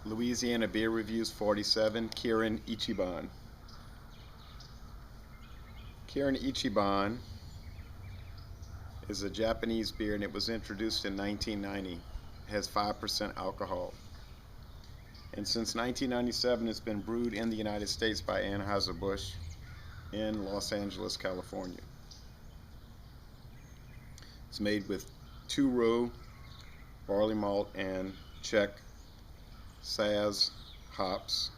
Louisiana Beer Reviews 47, Kirin Ichiban. Kirin Ichiban is a Japanese beer and it was introduced in 1990. It has 5% alcohol. And since 1997 it's been brewed in the United States by Anheuser-Busch in Los Angeles, California. It's made with 2-row barley malt and Czech Saz hops,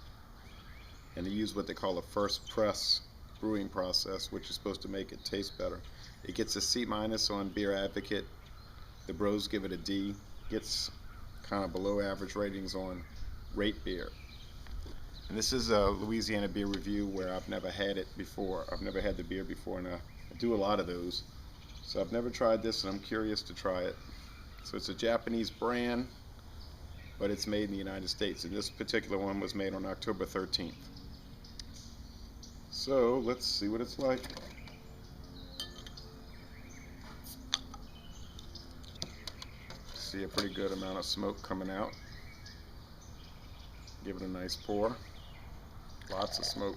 and they use what they call a first press brewing process, which is supposed to make it taste better. It gets a C- on Beer Advocate. The bros give it a D. Gets kind of below average ratings on Rate Beer. And this is a Louisiana beer review where I've never had it before. I've never had the beer before, and I do a lot of those. So I've never tried this, and I'm curious to try it. So it's a Japanese brand, but it's made in the United States, and this particular one was made on October 13th. So let's see what it's like. See a pretty good amount of smoke coming out. Give it a nice pour. Lots of smoke.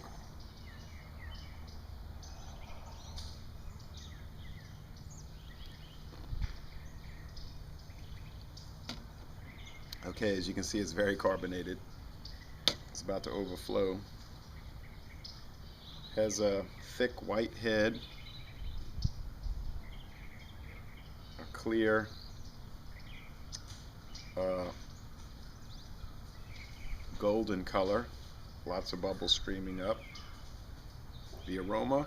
Okay, as you can see, it's very carbonated. It's about to overflow. Has a thick white head, a clear golden color, lots of bubbles streaming up. The aroma,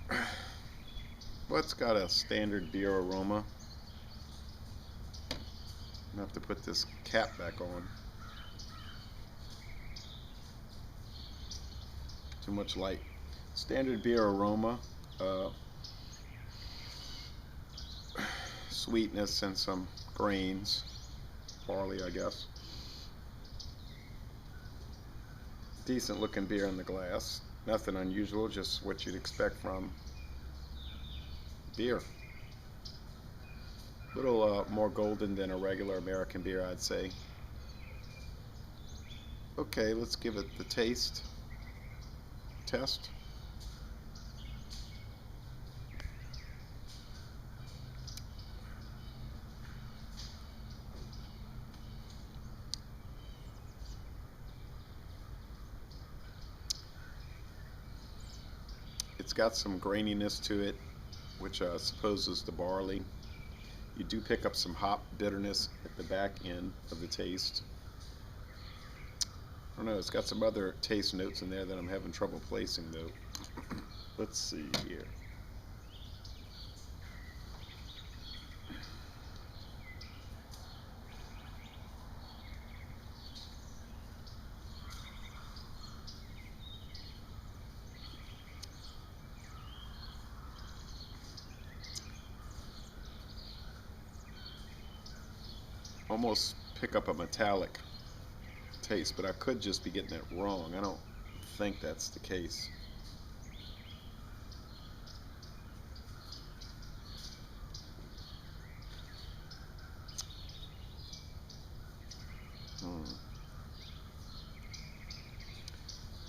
well, it's got a standard beer aroma. I'm gonna have to put this cap back on. Too much light. Standard beer aroma, sweetness and some grains, barley, I guess. Decent looking beer in the glass. Nothing unusual, just what you'd expect from beer. A little more golden than a regular American beer, I'd say. Okay, let's give it the taste test. It's got some graininess to it, which I suppose is the barley. You do pick up some hop bitterness at the back end of the taste. I don't know, it's got some other taste notes in there that I'm having trouble placing though. Let's see here. Almost pick up a metallic taste, but I could just be getting it wrong. I don't think that's the case.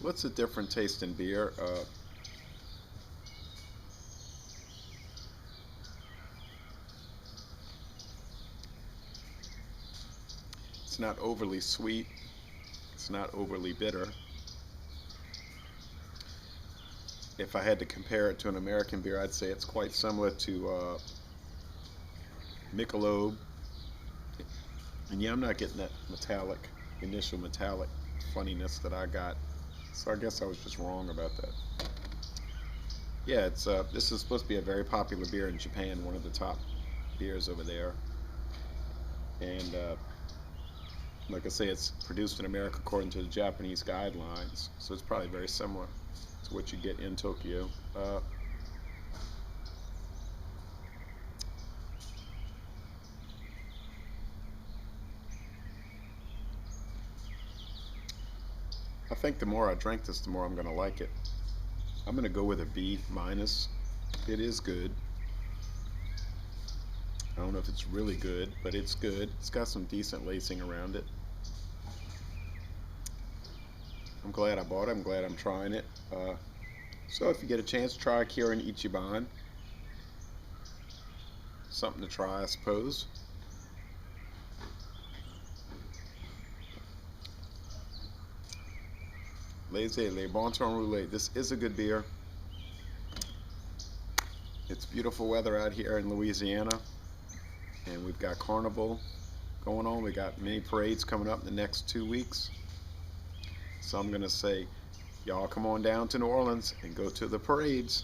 What's a different taste in beer? It's not overly sweet. It's not overly bitter. If I had to compare it to an American beer, I'd say it's quite similar to Michelob. And yeah, I'm not getting that metallic, initial metallic funniness that I got. So I guess I was just wrong about that. Yeah, it's this is supposed to be a very popular beer in Japan, one of the top beers over there. And like I say, it's produced in America according to the Japanese guidelines, so it's probably very similar to what you get in Tokyo. I think the more I drink this, the more I'm going to like it. I'm going to go with a B minus. It is good. I don't know if it's really good, but it's good. It's got some decent lacing around it. I'm glad I bought it. I'm glad I'm trying it. So if you get a chance, try Kirin Ichiban. Something to try, I suppose. Le Bon Temps Roulé. This is a good beer. It's beautiful weather out here in Louisiana, and we've got Carnival going on. We got many parades coming up in the next 2 weeks. So I'm going to say, y'all come on down to New Orleans and go to the parades.